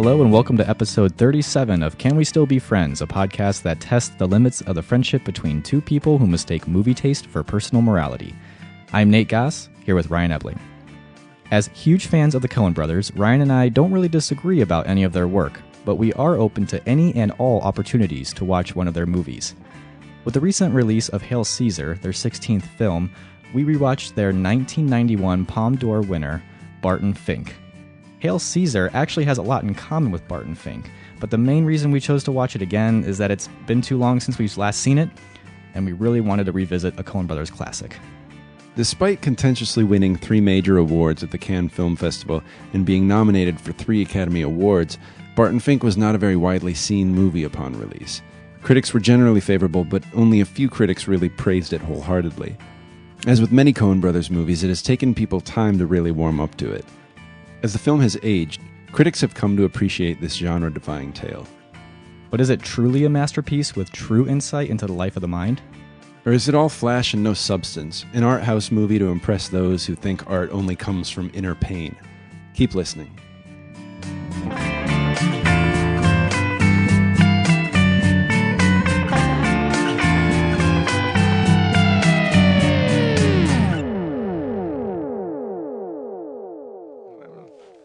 Hello and welcome to episode 37 of Can We Still Be Friends, a podcast that tests the limits of the friendship between two people who mistake movie taste for personal morality. I'm Nate Goss, here with Ryan Ebling. As huge fans of the Coen Brothers, Ryan and I don't really disagree about any of their work, but we are open to any and all opportunities to watch one of their movies. With the recent release of Hail Caesar, their 16th film, we rewatched their 1991 Palme d'Or winner, Barton Fink. Hail Caesar actually has a lot in common with Barton Fink, but the main reason we chose to watch it again is that it's been too long since we've last seen it, and we really wanted to revisit a Coen Brothers classic. Despite contentiously winning 3 major awards at the Cannes Film Festival and being nominated for 3 Academy Awards, Barton Fink was not a very widely seen movie upon release. Critics were generally favorable, but only a few critics really praised it wholeheartedly. As with many Coen Brothers movies, it has taken people time to really warm up to it. As the film has aged, critics have come to appreciate this genre-defying tale. But is it truly a masterpiece with true insight into the life of the mind? Or is it all flash and no substance, an art house movie to impress those who think art only comes from inner pain? Keep listening.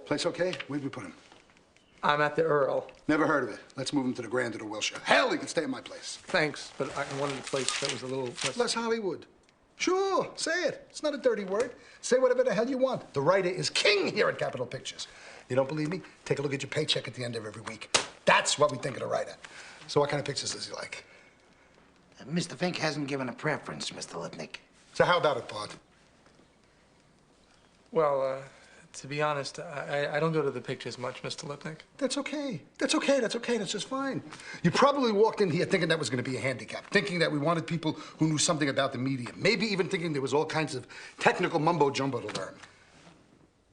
Place okay? Where'd we put him? I'm at the Earl. Never heard of it. Let's move him to the Grand or the Wilshire. Hell, he can stay in my place. Thanks, but I wanted a place that was a little Less Hollywood. Sure, say it. It's not a dirty word. Say whatever the hell you want. The writer is king here at Capitol Pictures. You don't believe me? Take a look at your paycheck at the end of every week. That's what we think of the writer. So what kind of pictures does he like? Mr. Fink hasn't given a preference, Mr. Lipnick. So how about it, Bart? Well, to be honest, I don't go to the pictures much, Mr. Lipnick. That's okay. That's okay. That's okay. That's just fine. You probably walked in here thinking that was going to be a handicap, thinking that we wanted people who knew something about the medium, maybe even thinking there was all kinds of technical mumbo-jumbo to learn.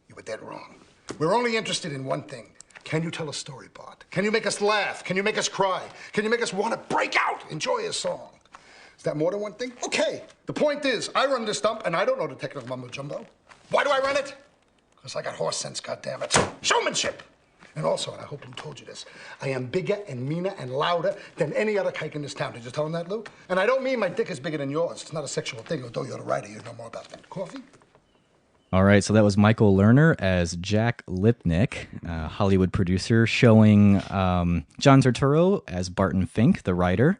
You were dead wrong. We're only interested in one thing. Can you tell a story, Bart? Can you make us laugh? Can you make us cry? Can you make us want to break out, enjoy a song? Is that more than one thing? Okay. The point is, I run this stump, and I don't know the technical mumbo-jumbo. Why do I run it? Because I got horse sense, goddammit. Showmanship! And also, and I hope Lou told you this, I am bigger and meaner and louder than any other kike in this town. Did you tell him that, Lou? And I don't mean my dick is bigger than yours. It's not a sexual thing, although you're the writer. You know more about that. Coffee? All right, so that was Michael Lerner as Jack Lipnick, a Hollywood producer, showing John Turturro as Barton Fink, the writer.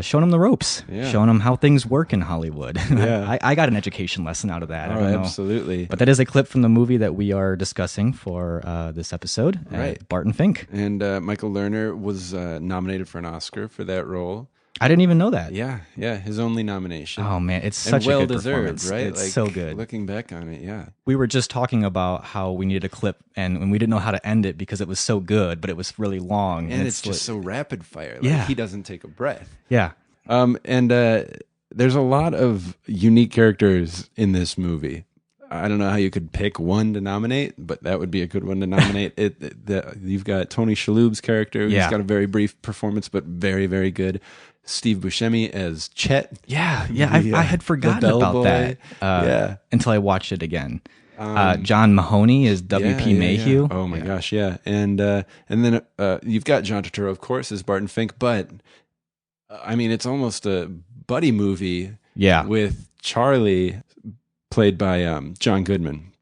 Showing him the ropes, showing him how things work in Hollywood. Yeah. I got an education lesson out of that. Oh, absolutely. But that is a clip from the movie that we are discussing for this episode, right? Barton Fink. And Michael Lerner was nominated for an Oscar for that role. I didn't even know that. Yeah, his only nomination. Oh man, it's such well a good deserved, performance. right? It's so good. Looking back on it, yeah. We were just talking about how we needed a clip, and we didn't know how to end it because it was so good, but it was really long, and it's just so rapid fire. He doesn't take a breath. Yeah. And there's a lot of unique characters in this movie. I don't know how you could pick one to nominate, but that would be a good one to nominate. You've got Tony Shalhoub's character. He's got a very brief performance, but very, very good. Steve Buscemi as Chet. I had forgotten about that until I watched it again. John Mahoney is W.P. Mayhew. Oh my gosh, yeah. And then you've got John Turturro, of course, as Barton Fink, but I mean, it's almost a buddy movie with Charlie, played by John Goodman,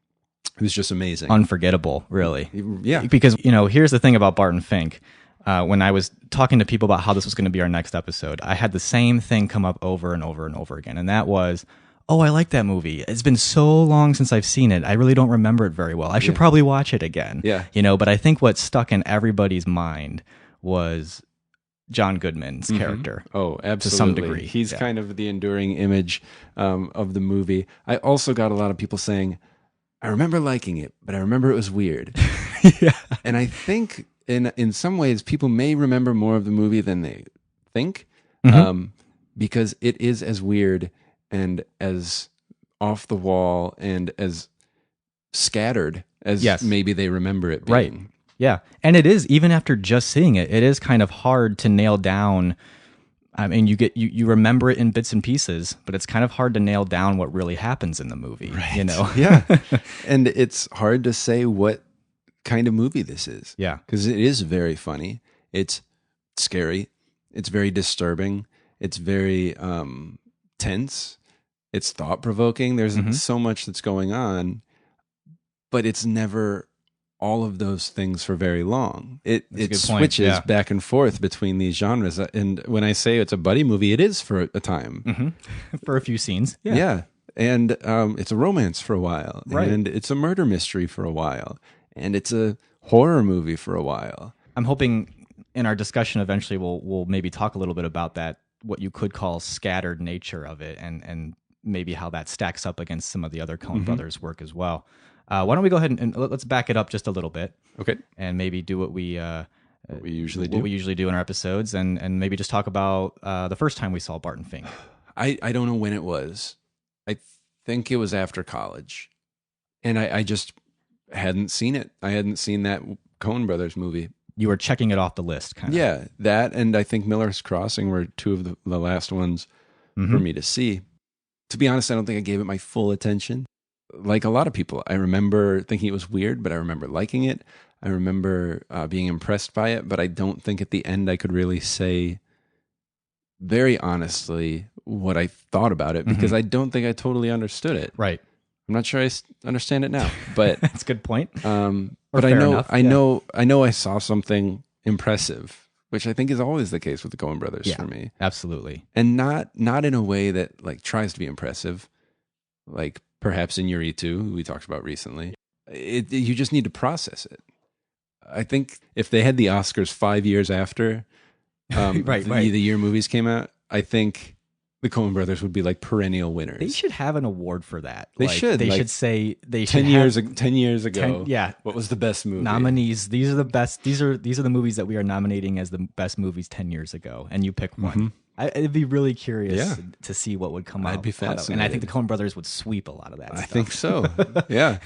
who's just amazing. Unforgettable, really. Yeah. Because, here's the thing about Barton Fink. When I was talking to people about how this was going to be our next episode, I had the same thing come up over and over and over again. And that was, oh, I like that movie. It's been so long since I've seen it. I really don't remember it very well. I should probably watch it again. Yeah. But I think what stuck in everybody's mind was John Goodman's character. Oh, absolutely. To some degree. He's kind of the enduring image of the movie. I also got a lot of people saying, I remember liking it, but I remember it was weird. And I think in some ways, people may remember more of the movie than they think, because it is as weird and as off the wall and as scattered as maybe they remember it being. Right. Yeah. And it is, even after just seeing it, it is kind of hard to nail down. I mean, you remember it in bits and pieces, but it's kind of hard to nail down what really happens in the movie, right. Yeah. And it's hard to say what kind of movie this is. Yeah. Because it is very funny. It's scary. It's very disturbing. It's very tense. It's thought-provoking. There's so much that's going on, but it's never all of those things for very long. It switches back and forth between these genres. And when I say it's a buddy movie, it is for a time. For a few scenes. Yeah. And it's a romance for a while. Right. And it's a murder mystery for a while. And it's a horror movie for a while. I'm hoping in our discussion eventually we'll maybe talk a little bit about that, what you could call scattered nature of it, and maybe how that stacks up against some of the other Coen Brothers work as well. Why don't we go ahead and let's back it up just a little bit. Okay. And maybe do what we usually do in our episodes, and maybe just talk about the first time we saw Barton Fink. I don't know when it was. I think it was after college. And I just hadn't seen it. I hadn't seen that Coen Brothers movie. You were checking it off the list, kind of. Yeah, that and I think Miller's Crossing were two of the last ones for me to see. To be honest, I don't think I gave it my full attention. Like a lot of people, I remember thinking it was weird, but I remember liking it. I remember being impressed by it, but I don't think at the end I could really say very honestly what I thought about it because I don't think I totally understood it. Right. I'm not sure I understand it now, but that's a good point. But I know I saw something impressive, which I think is always the case with the Coen Brothers for me. Absolutely. And not in a way that like tries to be impressive, like perhaps in Yuri 2, who we talked about recently. You just need to process it. I think if they had the Oscars 5 years after the year movies came out, I think the Coen Brothers would be like perennial winners. They should have an award for that. They should. They like, should say they 10 should years 10 years ago. Yeah. What was the best movie? Nominees. These are the best. These are the movies that we are nominating as the best movies 10 years ago, and you pick one. I'd be really curious to see what would come out. I'd be fascinated. And I think the Coen Brothers would sweep a lot of that stuff. I think so. Yeah.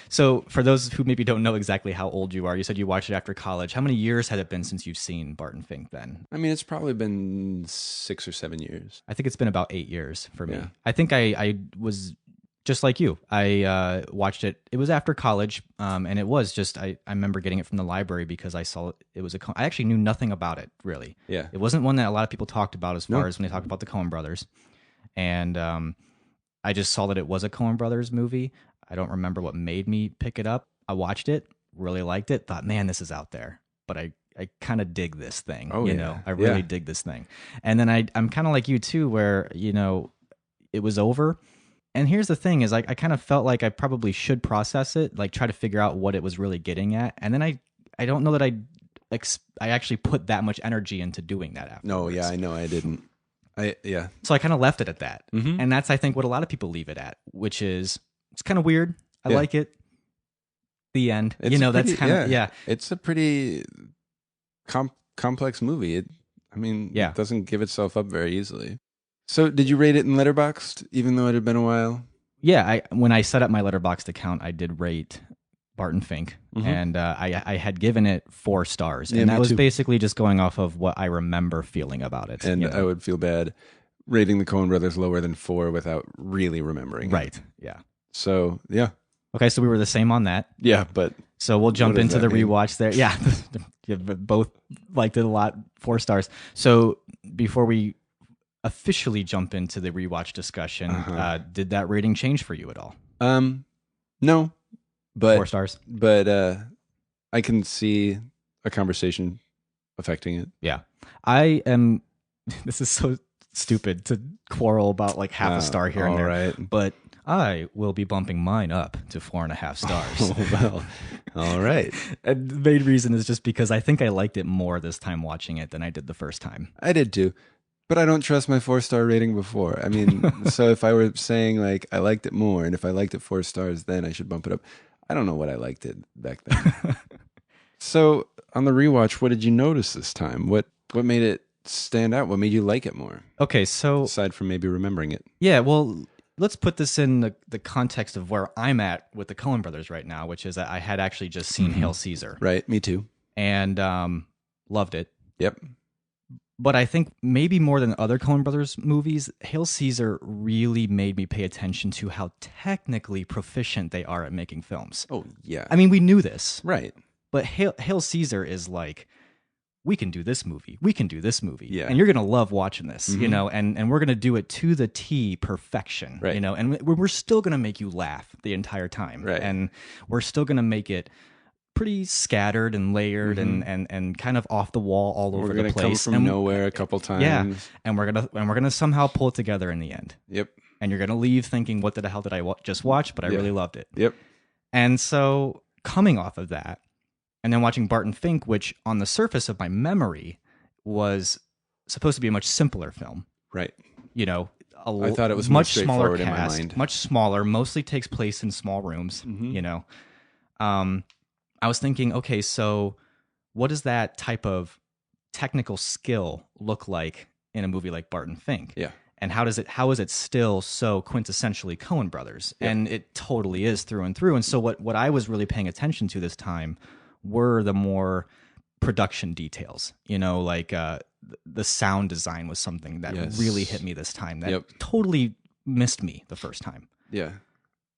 So for those who maybe don't know exactly how old you are, you said you watched it after college. How many years had it been since you've seen Barton Fink then? I mean, it's probably been 6 or 7 years. I think it's been about 8 years for me. Yeah. I think I was just like you. I watched it. It was after college, and it was just I remember getting it from the library because I saw it was I actually knew nothing about it really. Yeah, it wasn't one that a lot of people talked about as far as when they talk about the Coen Brothers, and I just saw that it was a Coen Brothers movie. I don't remember what made me pick it up. I watched it, really liked it, thought, man, this is out there, but I kind of dig this thing. I really dig this thing, and then I'm kind of like you too, where it was over. And here's the thing is I kind of felt like I probably should process it, like try to figure out what it was really getting at. And then I don't know that I actually put that much energy into doing that afterwards. No, yeah, I know I didn't. So I kind of left it at that. And that's, I think, what a lot of people leave it at, which is, it's kind of weird. I like it. The end. That's kind of, It's a pretty complex movie. It doesn't give itself up very easily. So did you rate it in Letterboxd, even though it had been a while? Yeah, when I set up my Letterboxd account, I did rate Barton Fink, and I had given it 4 stars, and that was basically just going off of what I remember feeling about it. And I would feel bad rating the Coen Brothers lower than 4 without really remembering it. Right, yeah. So, yeah. Okay, so we were the same on that. Yeah, but... So we'll jump into the rewatch there. Yeah, both liked it a lot, 4 stars. So before we officially jump into the rewatch discussion, did that rating change for you at all? No, but 4 stars. But I can see a conversation affecting it. Yeah, I am. This is so stupid to quarrel about like half a star here and there, right. But I will be bumping mine up to 4.5 stars. Oh, well, all right. And the main reason is just because I think I liked it more this time watching it than I did the first time. I did too. But I don't trust my 4-star rating before. I mean, so if I were saying like I liked it more, and if I liked it 4 stars, then I should bump it up. I don't know what I liked it back then. So on the rewatch, what did you notice this time? What made it stand out? What made you like it more? Okay, so aside from maybe remembering it. Yeah, well, let's put this in the context of where I'm at with the Coen Brothers right now, which is that I had actually just seen Hail Caesar. Right, me too. And loved it. Yep. But I think maybe more than other Coen Brothers movies, Hail Caesar really made me pay attention to how technically proficient they are at making films. Oh, yeah. I mean, we knew this, Right. but Hail Caesar is like, we can do this movie. We can do this movie. Yeah. And you're going to love watching this, you know, and we're going to do it to the T perfection, Right. you know, and we're still going to make you laugh the entire time. Right. And we're still going to make it pretty scattered and layered and kind of off the wall all over We're the going to place. come from nowhere a couple times. Yeah. And we're going to somehow pull it together in the end. Yep. And you're going to leave thinking, what the hell did I just watch? But I really loved it. Yep. And so coming off of that, and then watching Barton Fink, which on the surface of my memory was supposed to be a much simpler film. Right. You know, I thought it was more much smaller straightforward in my cast, mind. much smaller, mostly takes place in small rooms, you know. I was thinking, okay, so what does that type of technical skill look like in a movie like Barton Fink? Yeah. And how is it still so quintessentially Coen Brothers? Yeah. And it totally is through and through. And so what I was really paying attention to this time were the more production details, you know, like the sound design was something that really hit me this time. That totally missed me the first time. Yeah.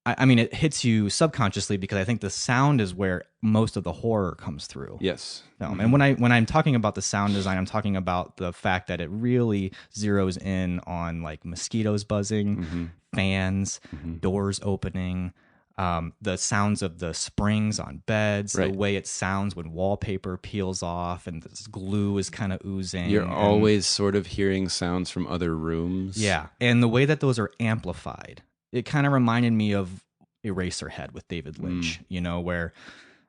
I mean, it hits you subconsciously because I think the sound is where most of the horror comes through. Yes. And when I'm talking about the sound design, I'm talking about the fact that it really zeroes in on like mosquitoes buzzing, fans, doors opening, the sounds of the springs on beds, the way it sounds when wallpaper peels off and this glue is kind of oozing. You're always sort of hearing sounds from other rooms. Yeah. And the way that those are amplified, it kind of reminded me of Eraserhead with David Lynch, you know, where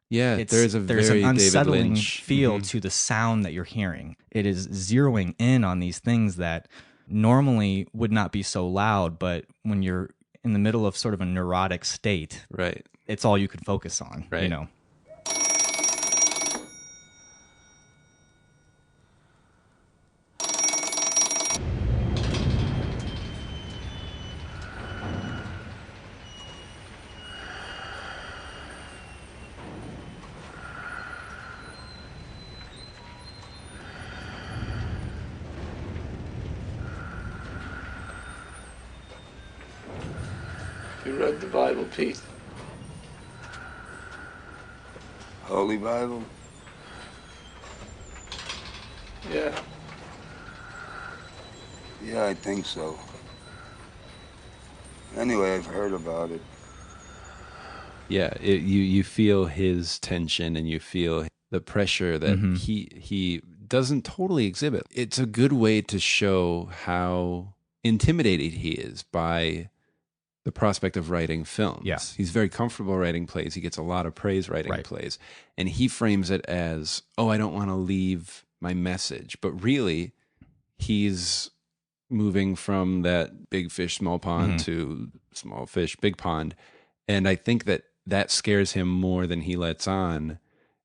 there's an unsettling feel to the sound that you're hearing. It is zeroing in on these things that normally would not be so loud, but when you're in the middle of sort of a neurotic state, it's all you can focus on, you know. You read the Bible, Pete? Holy Bible? Yeah. Yeah, I think so. Anyway, I've heard about it. Yeah, you feel his tension and you feel the pressure that he doesn't totally exhibit. It's a good way to show how intimidated he is by the prospect of writing films. Yeah. He's very comfortable writing plays. He gets a lot of praise writing plays. And he frames it as, oh, I don't want to leave my message. But really, he's moving from that big fish, small pond to small fish, big pond. And I think that scares him more than he lets on.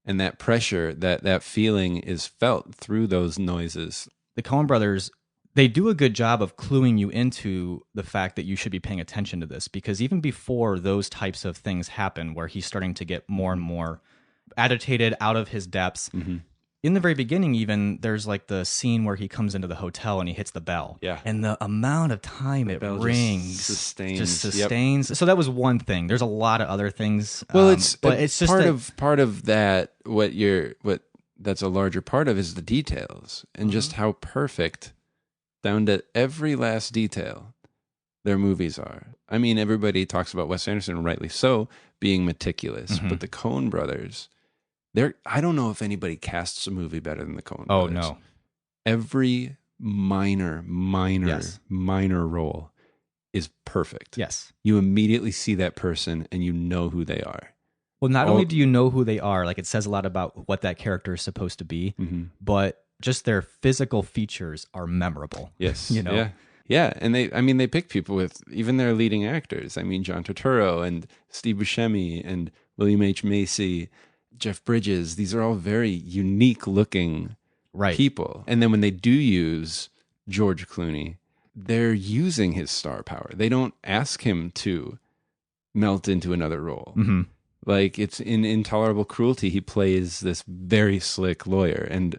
And that pressure, that feeling is felt through those noises. The Coen Brothers, they do a good job of cluing you into the fact that you should be paying attention to this, because even before those types of things happen where he's starting to get more and more agitated, out of his depths, in the very beginning even, there's like the scene where he comes into the hotel and he hits the bell. Yeah. And the amount of time it rings just sustains. So that was one thing. There's a lot of other things. Well, but it's just part of that, what that's a larger part of is the details and just how perfect, down to every last detail, their movies are. I mean, everybody talks about Wes Anderson, rightly so, being meticulous, but the Coen Brothers, I don't know if anybody casts a movie better than the Coen Brothers. Oh, no. Every minor role is perfect. Yes. You immediately see that person and you know who they are. Well, not only do you know who they are, like it says a lot about what that character is supposed to be, but just their physical features are memorable. Yes. You know? Yeah. And they pick people with even their leading actors. I mean, John Turturro and Steve Buscemi and William H. Macy, Jeff Bridges. These are all very unique looking people. And then when they do use George Clooney, they're using his star power. They don't ask him to melt into another role. Like it's in Intolerable Cruelty, he plays this very slick lawyer, and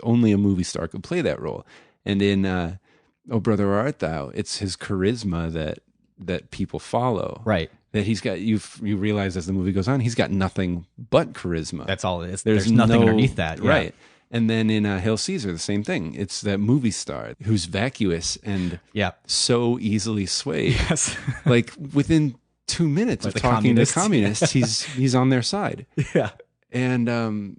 only a movie star could play that role. And in Oh Brother Where Art Thou, it's his charisma that people follow. Right. That he's got, you realize as the movie goes on, he's got nothing but charisma. That's all it is. There's nothing underneath that. Yeah. Right. And then in Hail Caesar, the same thing. It's that movie star who's vacuous and so easily swayed. Yes. Like within 2 minutes Like of the talking to communists. communists, he's on their side. Yeah. And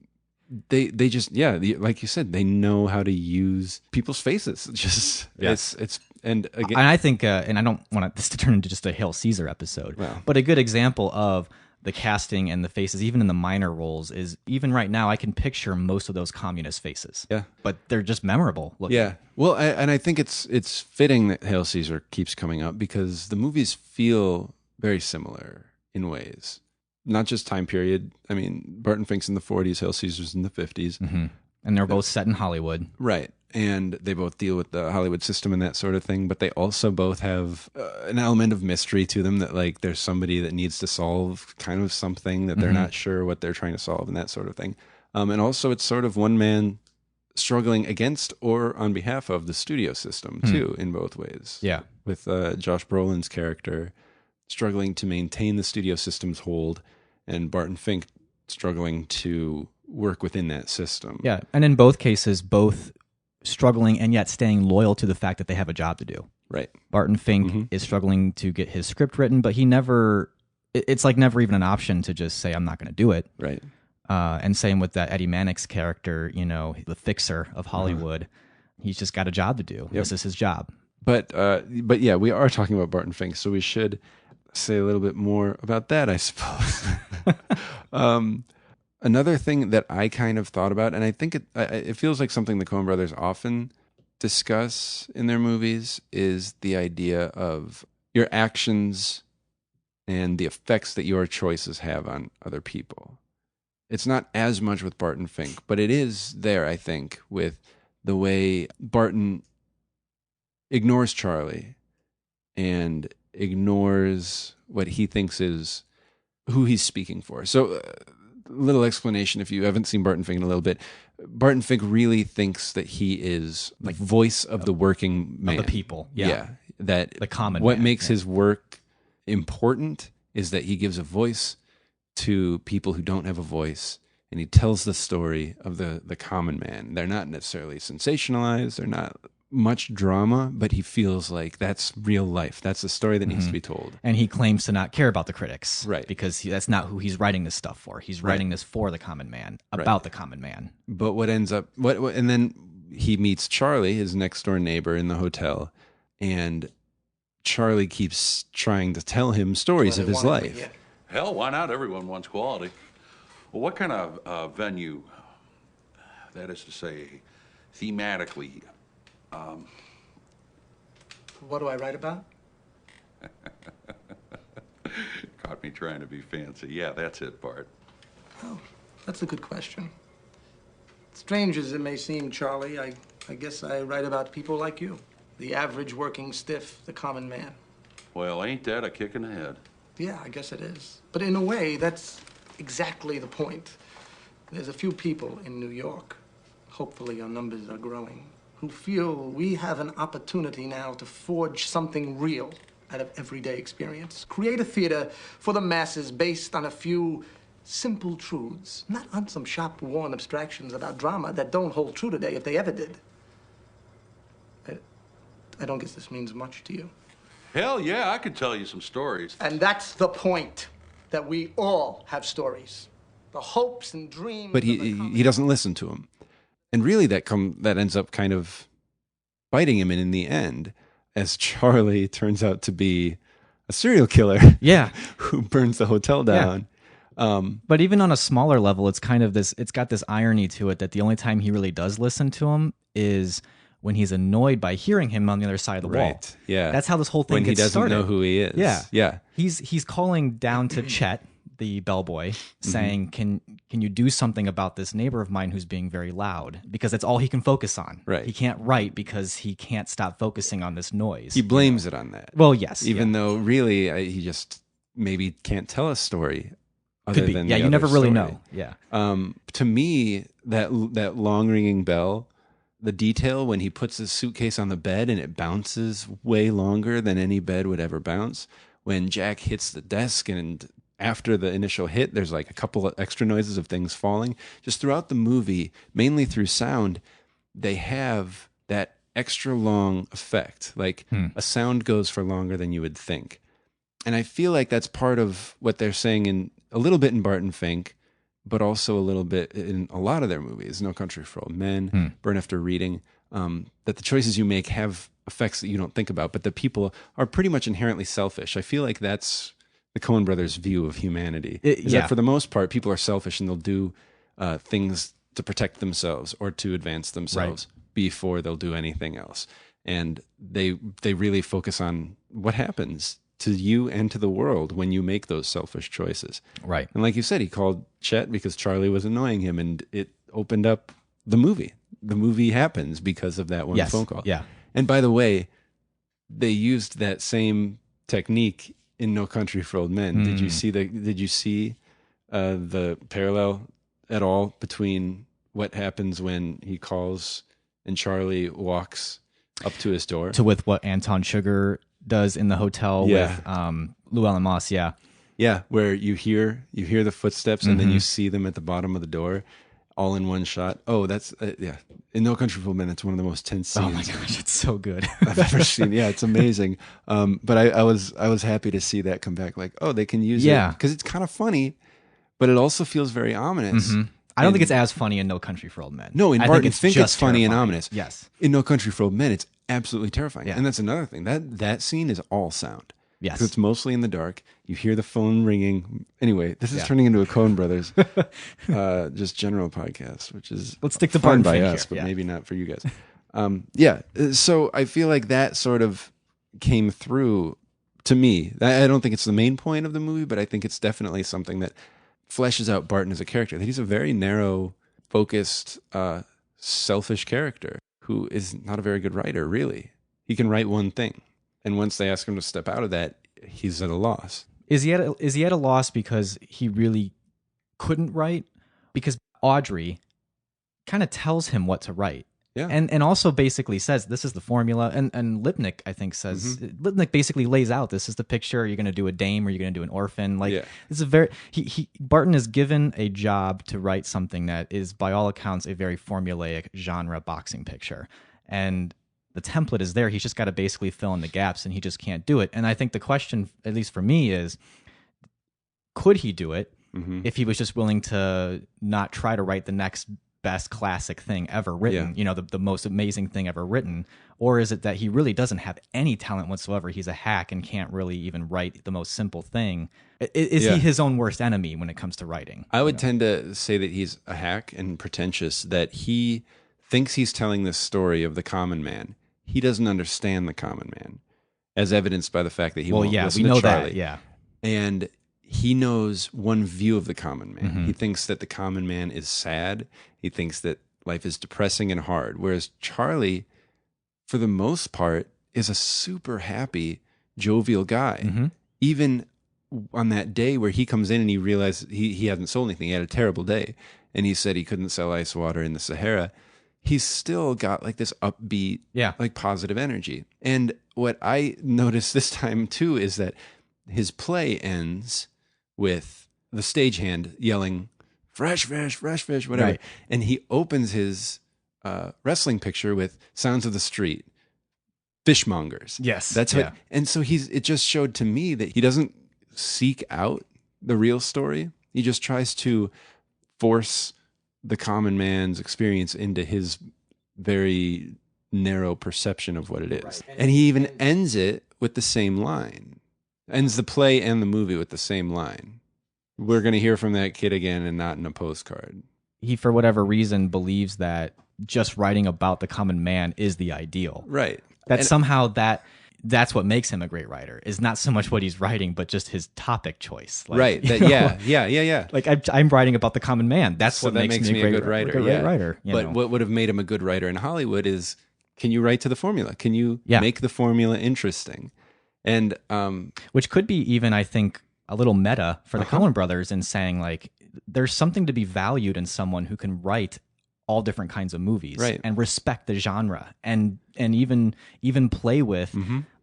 they just, like you said, they know how to use people's faces. Just it's and again, And I think, and I don't want this to turn into just a Hail Caesar episode, but a good example of the casting and the faces, even in the minor roles, is even right now I can picture most of those communist faces. Yeah, but they're just memorable looking. Yeah, well, and I think it's fitting that Hail Caesar keeps coming up because the movies feel very similar in ways. Not just time period. I mean, Barton Fink's in the 40s, Hail Caesar's in the 50s. Mm-hmm. And they're both set in Hollywood. Right. And they both deal with the Hollywood system and that sort of thing, but they also both have an element of mystery to them that, like, there's somebody that needs to solve kind of something that they're not sure what they're trying to solve and that sort of thing. And also it's sort of one man struggling against or on behalf of the studio system, too, in both ways. Yeah. With Josh Brolin's character struggling to maintain the studio system's hold and Barton Fink struggling to work within that system. Yeah, and in both cases, both struggling and yet staying loyal to the fact that they have a job to do. Right. Barton Fink is struggling to get his script written, but he never, it's like never even an option to just say, I'm not going to do it. Right. And same with that Eddie Mannix character, you know, the fixer of Hollywood. He's just got a job to do. Yep. This is his job. But yeah, we are talking about Barton Fink, so we should say a little bit more about that, I suppose. Another thing that I kind of thought about, and I think it feels like something the Coen Brothers often discuss in their movies, is the idea of your actions and the effects that your choices have on other people. It's not as much with Barton Fink, but it is there, I think, with the way Barton ignores Charlie and ignores what he thinks is who he's speaking for. So, little explanation if you haven't seen Barton Fink in a little bit. Barton Fink really thinks that he is like voice of the working man. Of the people. Yeah. That the common what man, makes his work important is that he gives a voice to people who don't have a voice, and he tells the story of the common man. They're not necessarily sensationalized, they're not much drama, but he feels like that's real life. That's the story that needs to be told. And he claims to not care about the critics. Right. Because that's not who he's writing this stuff for. He's writing this for the common man, about the common man. But what ends up, and then he meets Charlie, his next door neighbor, in the hotel, and Charlie keeps trying to tell him stories of his life. Hell, why not? Everyone wants quality. Well, what kind of venue, that is to say, thematically, what do I write about? Caught me trying to be fancy. Yeah, that's it, Bart. Oh, that's a good question. Strange as it may seem, Charlie, I guess I write about people like you. The average working stiff, the common man. Well, ain't that a kick in the head? Yeah, I guess it is. But in a way, that's exactly the point. There's a few people in New York, hopefully our numbers are growing, who feel we have an opportunity now to forge something real out of everyday experience. Create a theater for the masses based on a few simple truths, not on some shop-worn abstractions about drama that don't hold true today if they ever did. I don't guess this means much to you. Hell yeah, I could tell you some stories. And that's the point, that we all have stories. The hopes and dreams. But he doesn't listen to him. And really that ends up kind of biting him in the end, as Charlie turns out to be a serial killer. Yeah. Who burns the hotel down. Yeah. But even on a smaller level, it's kind of it's got this irony to it that the only time he really does listen to him is when he's annoyed by hearing him on the other side of the wall. Yeah. That's how this whole thing gets started. When he doesn't know who he is. Yeah. Yeah. He's calling down to Chet, the bellboy, saying, Can you do something about this neighbor of mine who's being very loud? Because that's all he can focus on. Right. He can't write because he can't stop focusing on this noise. He blames it on that. Well, yes. Even though really he just maybe can't tell a story other Could be. than Yeah, the you never really story. know. Yeah. To me, that long ringing bell, the detail when he puts his suitcase on the bed and it bounces way longer than any bed would ever bounce. When Jack hits the desk and after the initial hit, there's like a couple of extra noises of things falling. Just throughout the movie, mainly through sound, they have that extra long effect. Like a sound goes for longer than you would think. And I feel like that's part of what they're saying in a little bit in Barton Fink, but also a little bit in a lot of their movies, No Country for Old Men, Burn After Reading, that the choices you make have effects that you don't think about, but the people are pretty much inherently selfish. I feel like that's the Coen Brothers' view of humanity. That for the most part, people are selfish and they'll do things to protect themselves or to advance themselves before they'll do anything else. And they really focus on what happens to you and to the world when you make those selfish choices. Right. And like you said, he called Chet because Charlie was annoying him, and it opened up the movie. The movie happens because of that one phone call. Yeah. And by the way, they used that same technique in No Country for Old Men. Did you see the parallel at all between what happens when he calls and Charlie walks up to his door with what Anton Sugar does in the hotel with Llewellyn Moss? Yeah, where you hear the footsteps and then you see them at the bottom of the door, all in one shot. Oh, that's in No Country for Old Men, it's one of the most tense scenes. Oh my gosh, it's so good. I've ever seen. Yeah, it's amazing. But I was happy to see that come back. Like, oh, they can use it because it's kind of funny, but it also feels very ominous. I don't think it's as funny in No Country for Old Men. No, in Barton Fink it's funny and ominous. Yes. In No Country for Old Men, it's absolutely terrifying. Yeah. And that's another thing. That scene is all sound. Yes. Because it's mostly in the dark. You hear the phone ringing. Anyway, this is turning into a Coen Brothers just general podcast, which is let's stick to fun Barton by Fink us, here. but maybe not for you guys. So I feel like that sort of came through to me. I don't think it's the main point of the movie, but I think it's definitely something that fleshes out Barton as a character. That he's a very narrow, focused, selfish character who is not a very good writer, really. He can write one thing. And once they ask him to step out of that, he's at a loss. Is he at a loss because he really couldn't write? Because Audrey kind of tells him what to write. Yeah. And also basically says this is the formula. And Lipnick, I think, says Lipnick basically lays out this is the picture. You're going to do a dame or you're going to do an orphan. Like it's a very Barton is given a job to write something that is by all accounts a very formulaic genre boxing picture. And the template is there. He's just got to basically fill in the gaps, and he just can't do it. And I think the question, at least for me, is could he do it if he was just willing to not try to write the next best classic thing ever written, the most amazing thing ever written? Or is it that he really doesn't have any talent whatsoever? He's a hack and can't really even write the most simple thing. Is he his own worst enemy when it comes to writing? I would tend to say that he's a hack and pretentious, that he thinks he's telling this story of the common man. He doesn't understand the common man, as evidenced by the fact that he won't listen to Charlie. That, And he knows one view of the common man. He thinks that the common man is sad. He thinks that life is depressing and hard. Whereas Charlie, for the most part, is a super happy, jovial guy. Even on that day where he comes in and he realizes he hasn't sold anything, he had a terrible day, and he said he couldn't sell ice water in the Sahara, he's still got like this upbeat, like positive energy. And what I noticed this time too is that his play ends with the stagehand yelling, fresh fish, whatever. Right. And he opens his wrestling picture with sounds of the street, fishmongers. Yes. That's what, and so it just showed to me that he doesn't seek out the real story. He just tries to force the common man's experience into his very narrow perception of what it is. Right. And he even ends it with the same line. Ends the play and the movie with the same line. We're going to hear from that kid again and not in a postcard. He, for whatever reason, believes that just writing about the common man is the ideal. Right. That somehow that's what makes him a great writer, is not so much what he's writing, but just his topic choice. Like, right. Yeah. Like I'm writing about the common man. That's what makes me a good writer. Great writer. But what would have made him a good writer in Hollywood is, can you write to the formula? Can you make the formula interesting? And which could be even, I think, a little meta for the Coen Brothers in saying, like, there's something to be valued in someone who can write all different kinds of movies, Right. and respect the genre, and even play with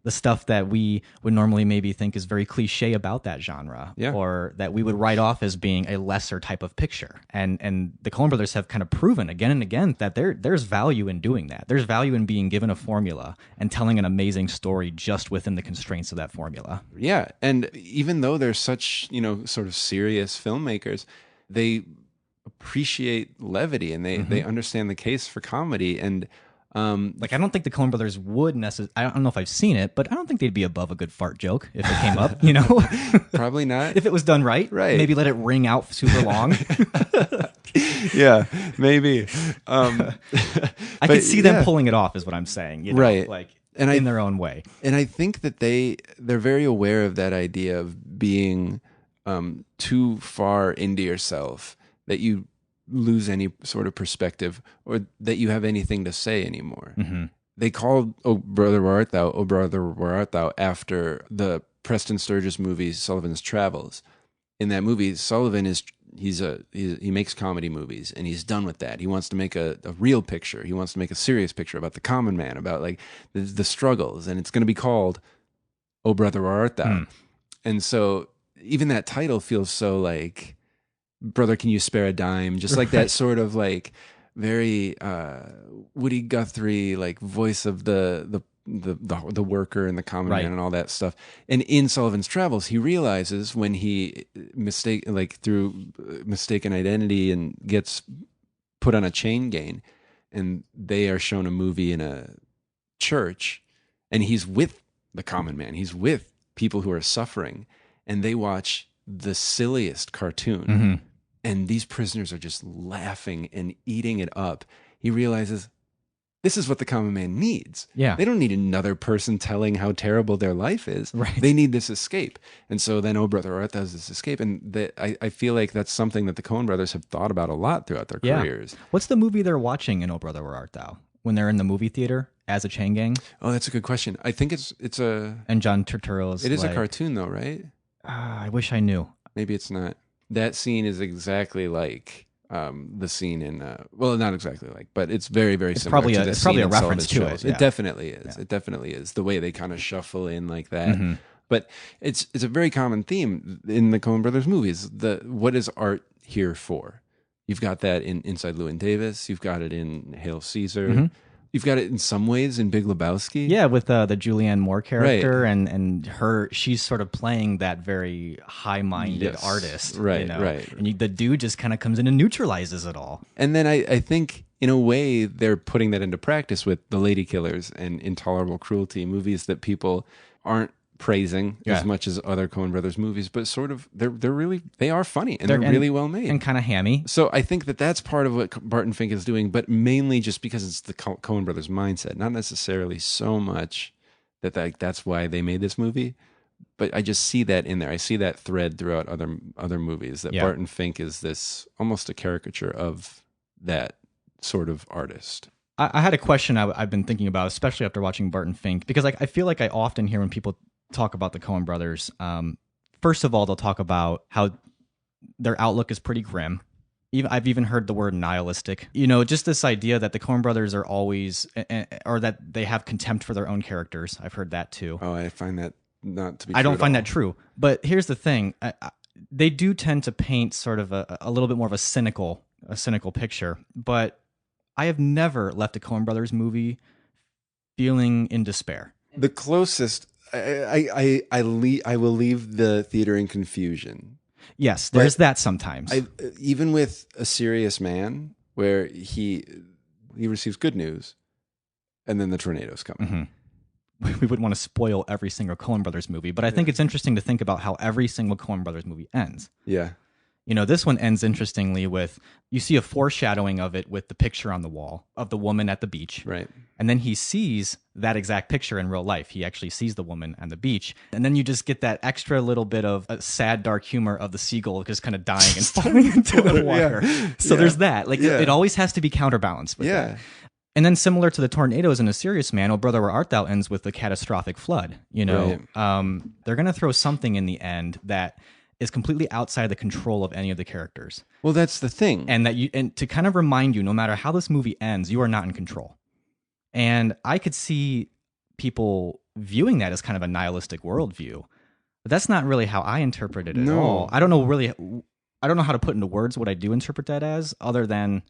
the stuff that we would normally maybe think is very cliche about that genre, Yeah. or that we would write off as being a lesser type of picture. And the Coen Brothers have kind of proven again and again that there's value in doing that. There's value in being given a formula and telling an amazing story just within the constraints of that formula. Yeah, and even though they're such, sort of serious filmmakers, they appreciate levity, and they understand the case for comedy. And Like, I don't think the Coen Brothers would necessarily, I don't know if I've seen it, but I don't think they'd be above a good fart joke if it came up, probably not. If it was done right. Right. Maybe let it ring out super long. Yeah, maybe. I could see them pulling it off, is what I'm saying. Right. Like, And in their own way. And I think that they're very aware of that idea of being too far into yourself, that you lose any sort of perspective, or that you have anything to say anymore. They called "Oh Brother Where Art Thou," "Oh Brother Where Art Thou" after the Preston Sturges movie Sullivan's Travels. In that movie, Sullivan he makes comedy movies, and he's done with that. He wants to make a real picture. He wants to make a serious picture about the common man, about like the struggles, and it's going to be called "Oh Brother Where Art Thou." And so even that title feels so like, brother, can you spare a dime? Just like that sort of like very Woody Guthrie like voice of the worker and the common man and all that stuff. And in Sullivan's Travels, he realizes when he through mistaken identity and gets put on a chain gang, and they are shown a movie in a church, and he's with the common man. He's with people who are suffering, and they watch the silliest cartoon. And these prisoners are just laughing and eating it up. He realizes this is what the common man needs. Yeah. They don't need another person telling how terrible their life is. Right. They need this escape. And so then "Oh Brother Where Art Thou" is this escape. And I feel like that's something that the Coen Brothers have thought about a lot throughout their careers. What's the movie they're watching in "Oh Brother Where Art Thou" when they're in the movie theater as a chain gang? Oh, that's a good question. I think it's a... And John Turturro's It is like, a cartoon though, right? I wish I knew. Maybe it's not. That scene is exactly like the scene in well, not exactly like, but it's very, very similar probably to the it's scene probably a in reference Sullivan's to Travels. it. Yeah. It definitely is. It definitely is. The way they kind of shuffle in like that. But it's a very common theme in the Coen Brothers movies. What is art here for? You've got that in Inside Llewyn Davis. You've got it in Hail Caesar. You've got it in some ways in Big Lebowski. Yeah, with the Julianne Moore character, and she's sort of playing that very high-minded artist. Right, right. right. And the dude just kind of comes in and neutralizes it all. And then I think, in a way, they're putting that into practice with The Lady Killers and Intolerable Cruelty, movies that people aren't praising as much as other Coen Brothers movies, but sort of they are funny, and they're really well made and kind of hammy. So I think that's part of what Barton Fink is doing, but mainly just because it's the Coen Brothers mindset, not necessarily so much that that's why they made this movie. But I just see that in there. I see that thread throughout other movies, that Barton Fink is this almost a caricature of that sort of artist. I had a question I've been thinking about, especially after watching Barton Fink, because I feel like I often hear when people talk about the Coen Brothers, first of all, they'll talk about how their outlook is pretty grim. I've even heard the word nihilistic. Just this idea that the Coen Brothers are always, or that they have contempt for their own characters. I've heard that too. Oh, I find that not to be. I don't find that true. But here's the thing: they do tend to paint sort of a little bit more of a cynical picture. But I have never left a Coen Brothers movie feeling in despair. The closest. I will leave the theater in confusion. Yes, there's that sometimes. Even with A Serious Man, where he receives good news, and then the tornadoes come. We wouldn't want to spoil every single Coen Brothers movie, but I think it's interesting to think about how every single Coen Brothers movie ends. Yeah. This one ends interestingly with, you see a foreshadowing of it with the picture on the wall of the woman at the beach. Right. And then he sees that exact picture in real life. He actually sees the woman on the beach. And then you just get that extra little bit of a sad, dark humor of the seagull just kind of dying and falling into the water. So there's that. It always has to be counterbalanced with that. And then similar to the tornadoes in A Serious Man, "Oh Brother Where Art Thou" ends with a catastrophic flood. They're going to throw something in the end that is completely outside the control of any of the characters. Well, that's the thing. And to kind of remind you, no matter how this movie ends, you are not in control. And I could see people viewing that as kind of a nihilistic worldview, but that's not really how I interpret it at all. I don't know how to put into words what I do interpret that as, other than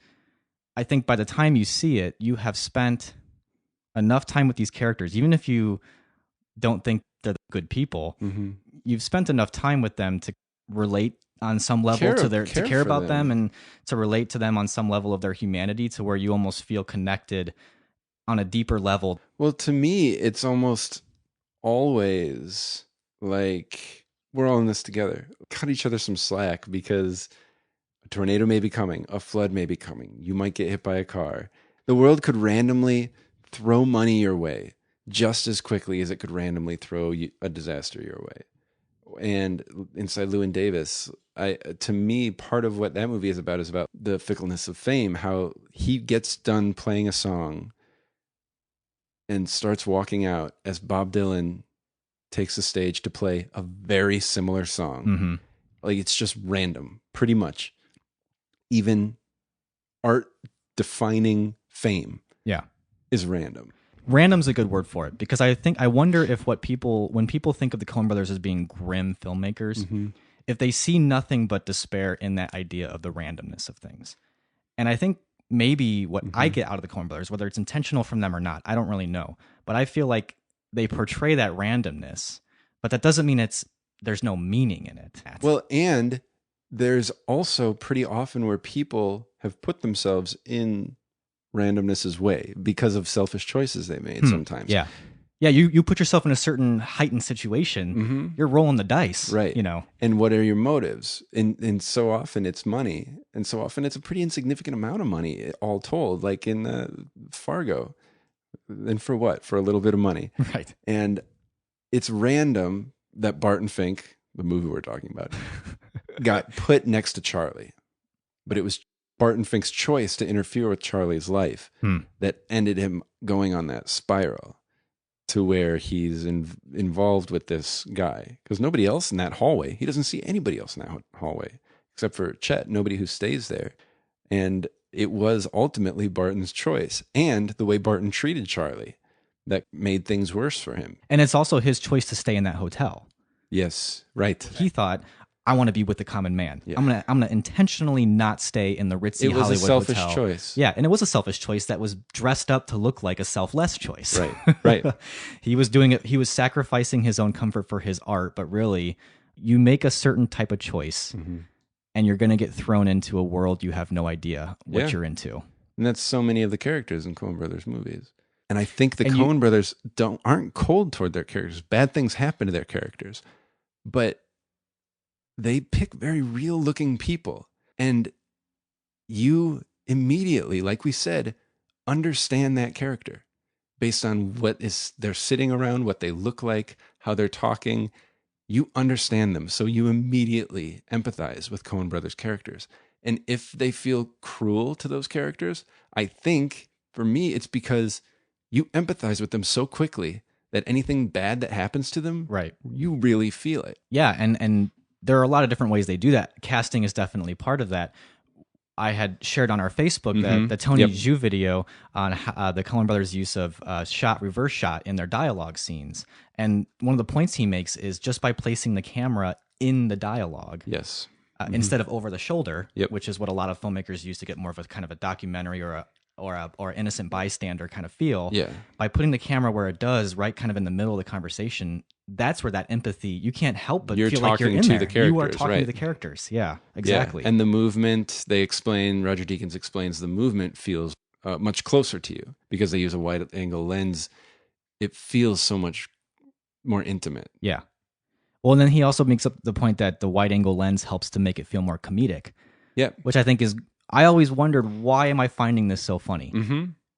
I think by the time you see it, you have spent enough time with these characters, even if you don't think they're good people, you've spent enough time with them to relate on some level to care about them and to relate to them on some level of their humanity, to where you almost feel connected on a deeper level. Well, to me, it's almost always like we're all in this together. Cut each other some slack, because a tornado may be coming, a flood may be coming, you might get hit by a car. The world could randomly throw money your way just as quickly as it could randomly throw a disaster your way. And inside Llewyn Davis, to me, part of what that movie is about the fickleness of fame, how he gets done playing a song and starts walking out as Bob Dylan takes the stage to play a very similar song. Like, it's just random, pretty much. Even art-defining fame is random. Random's a good word for it, because I wonder if when people think of the Coen Brothers as being grim filmmakers, if they see nothing but despair in that idea of the randomness of things. And I think maybe what I get out of the Coen Brothers, whether it's intentional from them or not, I don't really know, but I feel like they portray that randomness, but that doesn't mean there's no meaning in it. Well, and there's also pretty often where people have put themselves in randomness's way because of selfish choices they made sometimes. Yeah. You put yourself in a certain heightened situation, you're rolling the dice, right? And what are your motives? And so often it's money, and so often it's a pretty insignificant amount of money, all told. Like in Fargo, and for what? For a little bit of money, right? And it's random that Barton Fink, the movie we're talking about, got put next to Charlie, but it was Barton Fink's choice to interfere with Charlie's life that ended him going on that spiral to where he's involved with this guy. Because nobody else in that hallway, he doesn't see anybody else in that hallway except for Chet, nobody who stays there. And it was ultimately Barton's choice and the way Barton treated Charlie that made things worse for him. And it's also his choice to stay in that hotel. Yes, right. He thought, I want to be with the common man. Yeah. I'm gonna intentionally not stay in the ritzy Hollywood hotel. It was a selfish choice. Yeah, and it was a selfish choice that was dressed up to look like a selfless choice. Right. He was doing it. He was sacrificing his own comfort for his art, but really, you make a certain type of choice, and you're going to get thrown into a world you have no idea what you're into. And that's so many of the characters in Coen Brothers movies. And I think the Coen Brothers aren't cold toward their characters. Bad things happen to their characters, but they pick very real looking people, and you immediately, like we said, understand that character based on they're sitting around, what they look like, how they're talking. You understand them. So you immediately empathize with Coen Brothers characters. And if they feel cruel to those characters, I think for me, it's because you empathize with them so quickly that anything bad that happens to them, you really feel it. Yeah. And there are a lot of different ways they do that. Casting is definitely part of that. I had shared on our Facebook the Tony Zhu video on the Coen Brothers' use of reverse shot in their dialogue scenes. And one of the points he makes is just by placing the camera in the dialogue. Yes. Instead of over the shoulder, which is what a lot of filmmakers use to get more of a kind of a documentary or innocent bystander kind of feel. Yeah. By putting the camera where it does, right kind of in the middle of the conversation, that's where that empathy, you can't help but feel like you're in there. You are talking to the characters. Yeah, exactly. Yeah. And the movement, Roger Deakins explains the movement feels much closer to you because they use a wide angle lens. It feels so much more intimate. Yeah. Well, and then he also makes up the point that the wide angle lens helps to make it feel more comedic. Yeah. Which I think I always wondered, why am I finding this so funny?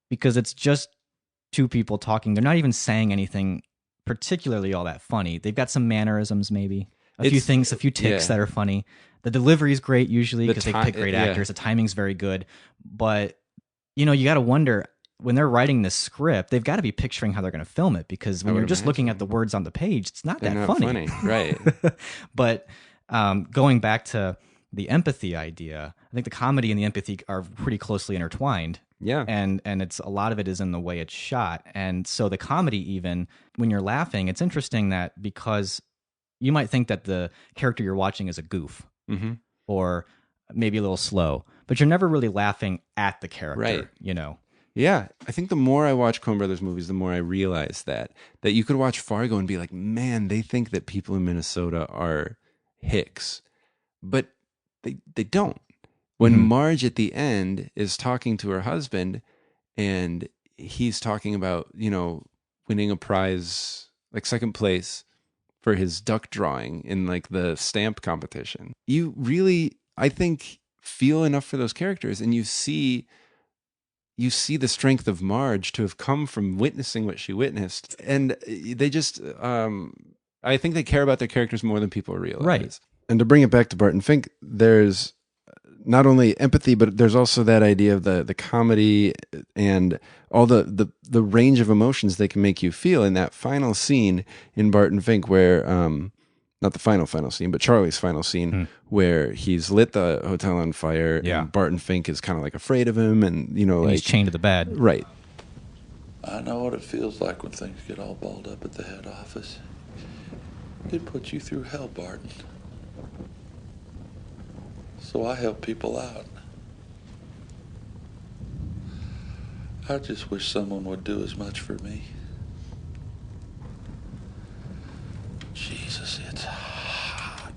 Because it's just two people talking. They're not even saying anything particularly all that funny. They've got some mannerisms, maybe a few ticks that are funny. The delivery is great usually because they pick great actors. The timing's very good, but you got to wonder when they're writing this script, they've got to be picturing how they're going to film it, because when you're just looking at the words on the page, it's not that funny. Right? But Going back to the empathy idea, I think the comedy and the empathy are pretty closely intertwined. Yeah. And it's a lot of it is in the way it's shot. And so the comedy, even when you're laughing, it's interesting that because you might think that the character you're watching is a goof or maybe a little slow, but you're never really laughing at the character, Right. you know? Yeah, I think the more I watch Coen Brothers movies, the more I realize that you could watch Fargo and be like, man, they think that people in Minnesota are hicks, but they don't. When Marge at the end is talking to her husband and he's talking about, winning a prize, like second place for his duck drawing in like the stamp competition, you really, I think, feel enough for those characters, and you see the strength of Marge to have come from witnessing what she witnessed. And they just, I think they care about their characters more than people realize. Right. And to bring it back to Barton Fink, there's not only empathy, but there's also that idea of the comedy and all the range of emotions they can make you feel in that final scene in Barton Fink where, not the final scene, but Charlie's final scene where he's lit the hotel on fire and Barton Fink is kind of like afraid of him and, And he's chained to the bed. Right. I know what it feels like when things get all balled up at the head office. It puts you through hell, Barton. So I help people out. I just wish someone would do as much for me. Jesus, it's hot.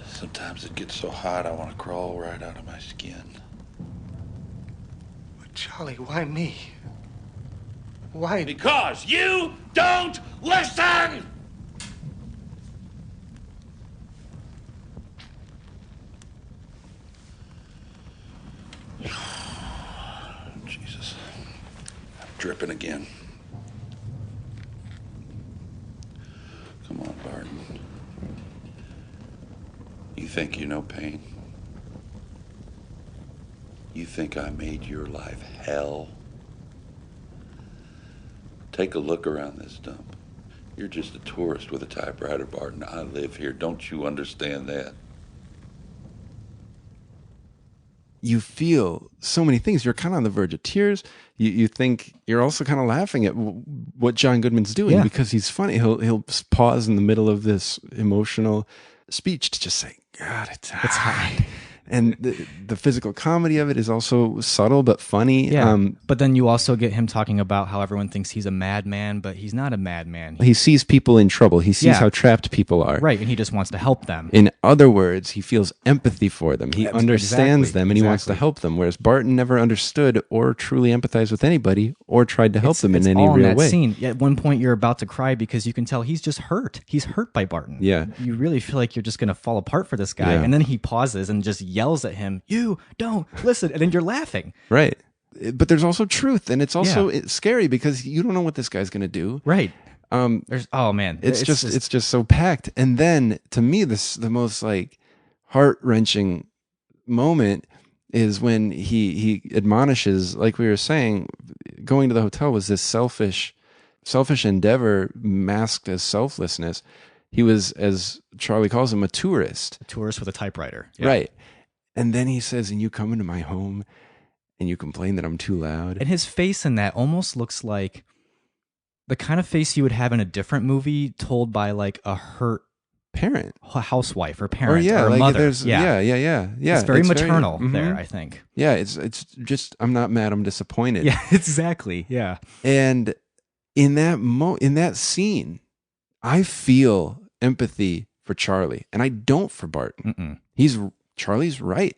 Sometimes it gets so hot I want to crawl right out of my skin. But Charlie, why me? Why? Because you don't listen! Jesus. I'm dripping again. Come on, Barton. You think you know pain? You think I made your life hell? Take a look around this dump. You're just a tourist with a typewriter, Barton. I live here. Don't you understand that? You feel so many things. You're kind of on the verge of tears. You think you're also kind of laughing at what John Goodman's doing because he's funny. He'll pause in the middle of this emotional speech to just say, God, it's hot. And the physical comedy of it is also subtle but funny. Yeah. But then you also get him talking about how everyone thinks he's a madman, but he's not a madman. He sees people in trouble. He sees how trapped people are. Right, and he just wants to help them. In other words, he feels empathy for them. He understands them and he wants to help them, whereas Barton never understood or truly empathized with anybody or tried to help them in any real way. Scene. At one point, you're about to cry because you can tell he's just hurt. He's hurt by Barton. Yeah. You really feel like you're just going to fall apart for this guy. Yeah. And then he pauses and just yells at him, "You don't listen." And then you're laughing. Right. But there's also truth, and it's also it's scary because you don't know what this guy's going to do. Right. It's just so packed. And then to me, the most like heart-wrenching moment is when he admonishes, like we were saying, going to the hotel was this selfish endeavor masked as selflessness. He was, as Charlie calls him, a tourist. A tourist with a typewriter. Yeah. Right. And then he says, and you come into my home and you complain that I'm too loud. And his face in that almost looks like the kind of face you would have in a different movie told by like a hurt parent, housewife or parent or like mother. Yeah. It's very maternal there, I think. Yeah, it's just, I'm not mad, I'm disappointed. Yeah, exactly. Yeah. And in that scene, I feel empathy for Charlie, and I don't for Barton. Charlie's right.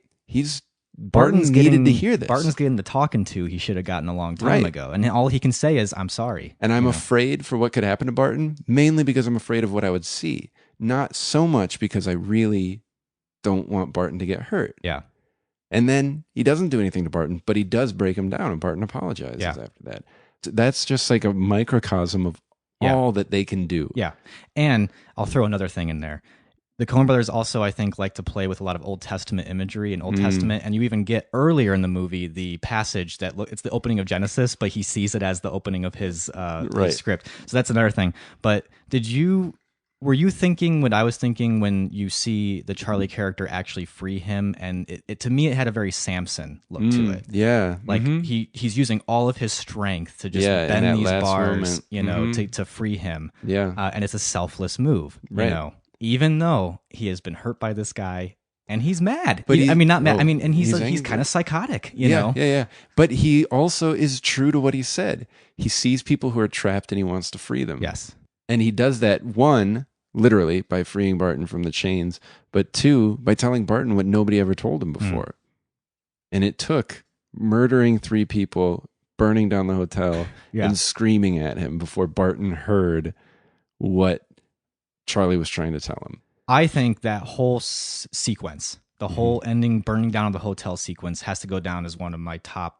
Barton's needed to hear this. Barton's getting the talking to he should have gotten a long time ago. And all he can say is, I'm sorry. And I'm afraid for what could happen to Barton, mainly because I'm afraid of what I would see. Not so much because I really don't want Barton to get hurt. Yeah. And then he doesn't do anything to Barton, but he does break him down, and Barton apologizes after that. That's just like a microcosm of all that they can do. Yeah. And I'll throw another thing in there. The Coen Brothers also, I think, like to play with a lot of Old Testament imagery and Old Testament, and you even get earlier in the movie the passage that it's the opening of Genesis, but he sees it as the opening of his script. So that's another thing. But were you thinking what I was thinking when you see the Charlie character actually free him? And it to me, it had a very Samson look to it. Yeah, like he's using all of his strength to just bend these bars, to free him. Yeah, and it's a selfless move, even though he has been hurt by this guy and he's mad. But not mad. And he's kind of psychotic, you know? Yeah. But he also is true to what he said. He sees people who are trapped and he wants to free them. Yes. And he does that, one, literally by freeing Barton from the chains, but two, by telling Barton what nobody ever told him before. And it took murdering 3 people, burning down the hotel, and screaming at him before Barton heard what Charlie was trying to tell him. I think that whole sequence, the whole ending, burning down the hotel sequence, has to go down as one of my top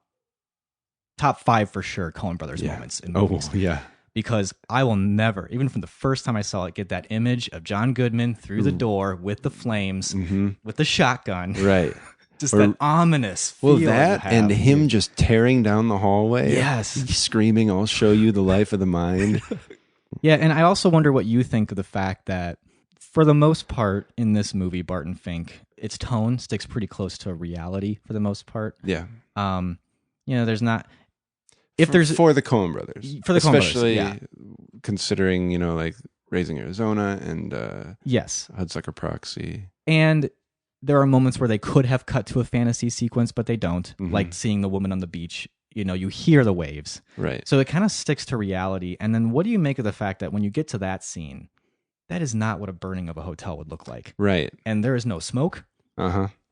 5 for sure Coen Brothers moments in movies. Oh, yeah. Because I will never, even from the first time I saw it, get that image of John Goodman through the door with the flames, with the shotgun. Right. Just that ominous feel. Well, that and him just tearing down the hallway. Yes. Screaming, "I'll show you the life of the mind." Yeah, and I also wonder what you think of the fact that, for the most part, in this movie, Barton Fink, its tone sticks pretty close to reality for the most part. Yeah. There's not... For the Coen Brothers. For the Coen Brothers, especially considering, like Raising Arizona and Hudsucker Proxy. And there are moments where they could have cut to a fantasy sequence, but they don't. Like seeing the woman on the beach. You hear the waves. Right. So it kind of sticks to reality. And then what do you make of the fact that when you get to that scene, that is not what a burning of a hotel would look like. Right. And there is no smoke.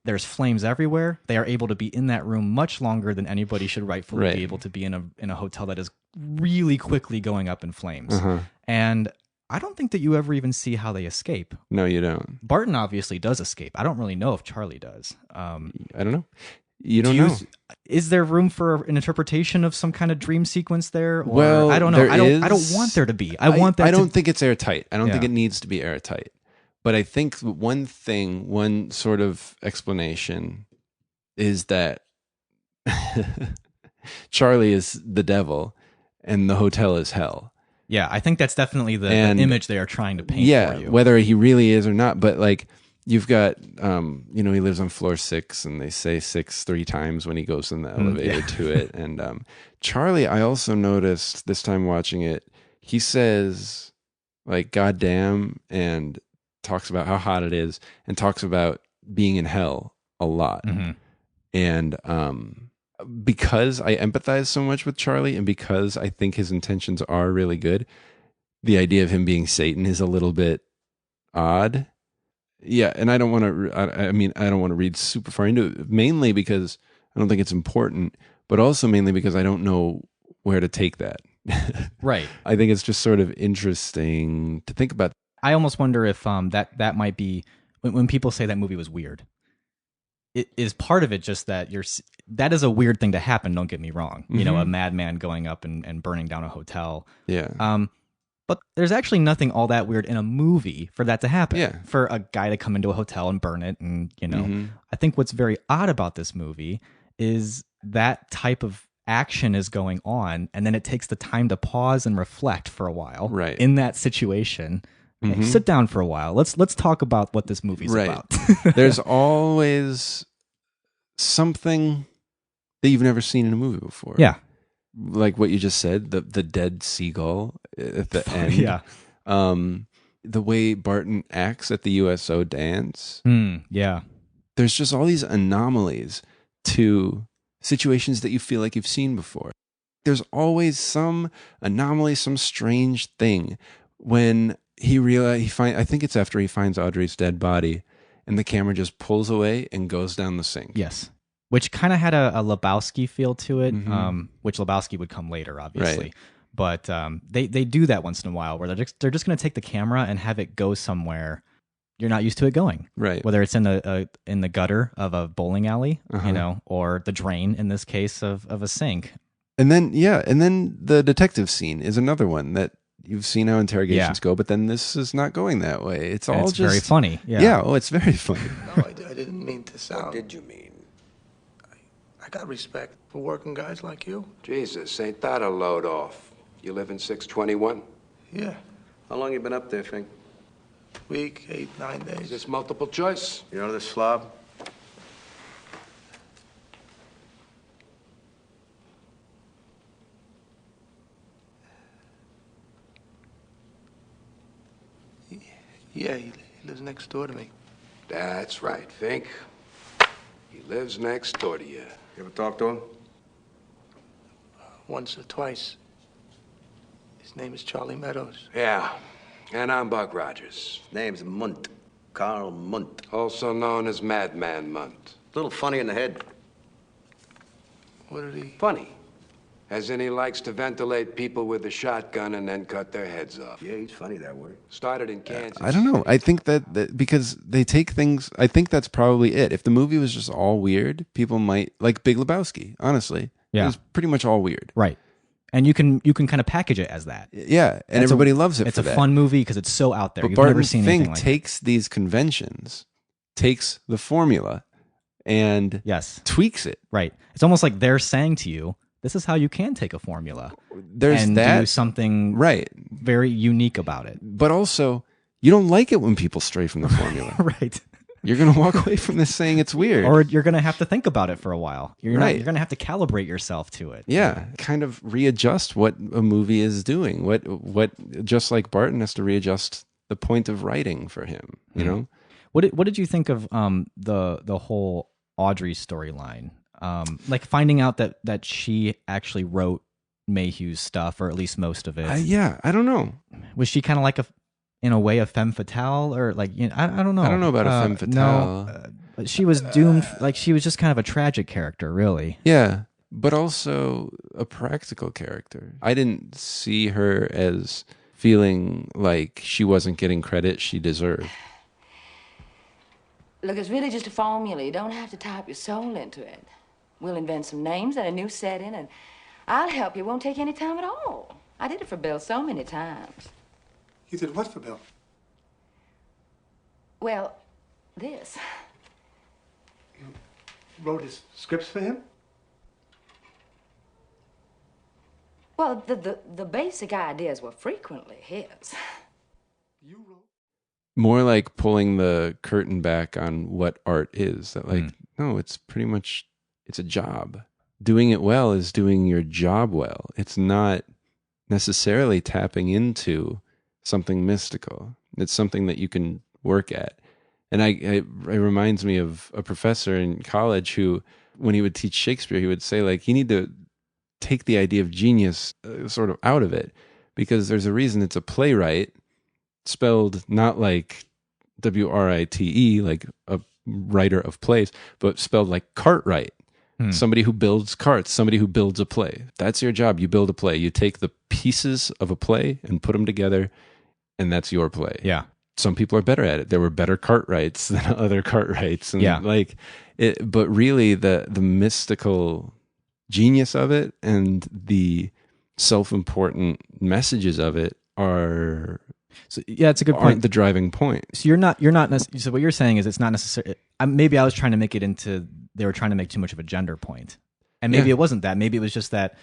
There's flames everywhere. They are able to be in that room much longer than anybody should rightfully be able to be in a hotel that is really quickly going up in flames. And I don't think that you ever even see how they escape. No, you don't. Barton obviously does escape. I don't really know if Charlie does. I don't know. You don't know. Is there room for an interpretation of some kind of dream sequence there? Or, well, I don't know. I don't want there to be. I don't think it's airtight. I don't think it needs to be airtight. But I think one sort of explanation is that Charlie is the devil and the hotel is hell. Yeah, I think that's definitely the image they are trying to paint for you. Whether he really is or not. But like, you've got, he lives on floor 6 and they say 6 3 times when he goes in the elevator to it. And Charlie, I also noticed this time watching it, he says like, "Goddamn," and talks about how hot it is and talks about being in hell a lot. And because I empathize so much with Charlie and because I think his intentions are really good, the idea of him being Satan is a little bit odd. Yeah, and I don't want to I don't want to read super far into it, mainly because I don't think it's important, but also mainly because I don't know where to take that. Right. I think it's just sort of interesting to think about. I almost wonder if that might be when people say that movie was weird. It is part of it just that that is a weird thing to happen. Don't get me wrong. A madman going up and burning down a hotel. Yeah. But there's actually nothing all that weird in a movie for that to happen. Yeah. For a guy to come into a hotel and burn it, and I think what's very odd about this movie is that type of action is going on, and then it takes the time to pause and reflect for a while. In that situation. Hey, sit down for a while. Let's talk about what this movie's about. There's always something that you've never seen in a movie before. Yeah. Like what you just said, the dead seagull at the end. Yeah. The way Barton acts at the USO dance. Yeah. There's just all these anomalies to situations that you feel like you've seen before. There's always some anomaly, some strange thing when I think it's after he finds Audrey's dead body and the camera just pulls away and goes down the sink. Yes. Which kind of had a Lebowski feel to it, which Lebowski would come later, obviously. Right. But they do that once in a while where they're just going to take the camera and have it go somewhere you're not used to it going. Right. Whether it's in the gutter of a bowling alley, or the drain in this case of a sink. And then the detective scene is another one that you've seen how interrogations go, but then this is not going that way. It's all it's just very funny. Yeah. Yeah. Oh, it's very funny. No, I didn't mean to sound... What did you mean? I got respect for working guys like you. Jesus, ain't that a load off? You live in 621? Yeah. How long you been up there, Fink? Week, 8, 9 days. Is this multiple choice? You know this slob? Yeah, he lives next door to me. That's right, Fink. He lives next door to you. You ever talk to him? Once or twice. His name is Charlie Meadows. Yeah. And I'm Buck Rogers. Name's Munt. Carl Munt. Also known as Madman Munt. Little funny in the head. What did he... Funny. As in he likes to ventilate people with a shotgun and then cut their heads off. Yeah, he's funny that way. Started in Kansas. I don't know. I think that because they take things, I think that's probably it. If the movie was just all weird, people might, like Big Lebowski, honestly. Yeah. It was pretty much all weird. Right. And you can kind of package it as that. Yeah, and everybody loves it It's for a that. fun movie because it's so out there. But You've Barton never seen Fink anything like takes these conventions, takes the formula, and Yes. tweaks it. Right. It's almost like they're saying to you, this is how you can take a formula There's and that. do something Right. very unique about it. But also, you don't like it when people stray from the formula. Right. You're going to walk away from this saying it's weird. Or you're going to have to think about it for a while. You're Right. going to have to calibrate yourself to it. Yeah, kind of readjust what a movie is doing. What just like Barton has to readjust the point of writing for him, you know? What did you think of the whole Audrey storyline? Like finding out that she actually wrote Mayhew's stuff, or at least most of it. Yeah, I don't know. Was she kind of like in a way a femme fatale, or like, you know, I don't know. I don't know about a femme fatale. No, she was doomed. Like she was just kind of a tragic character, really. Yeah, but also a practical character. I didn't see her as feeling like she wasn't getting credit she deserved. Look, it's really just a formula. You don't have to type your soul into it. We'll invent some names and a new setting, and I'll help you. It won't take any time at all. I did it for Bill so many times. You did what for Bill? Well, this. You wrote his scripts for him? Well, the basic ideas were frequently his. You wrote... More like pulling the curtain back on what art is. That like, no, it's pretty much, it's a job. Doing it well is doing your job well. It's not necessarily tapping into something mystical. It's something that you can work at. And it reminds me of a professor in college who, when he would teach Shakespeare, he would say, like, you need to take the idea of genius sort of out of it, because there's a reason it's a playwright, spelled not like W-R-I-T-E, like a writer of plays, but spelled like Cartwright. Somebody who builds carts, somebody who builds a play. That's your job. You build a play. You take the pieces of a play and put them together, and that's your play. Yeah. Some people are better at it. There were better Cartwrights than other Cartwrights. And yeah. like it, but really the mystical genius of it and the self-important messages of it are... So, yeah, it's a good point. Aren't the driving point. So you're not. So what you're saying is it's not necessary. Maybe I was trying to make it into. They were trying to make too much of a gender point, and maybe it wasn't that. Maybe it was just that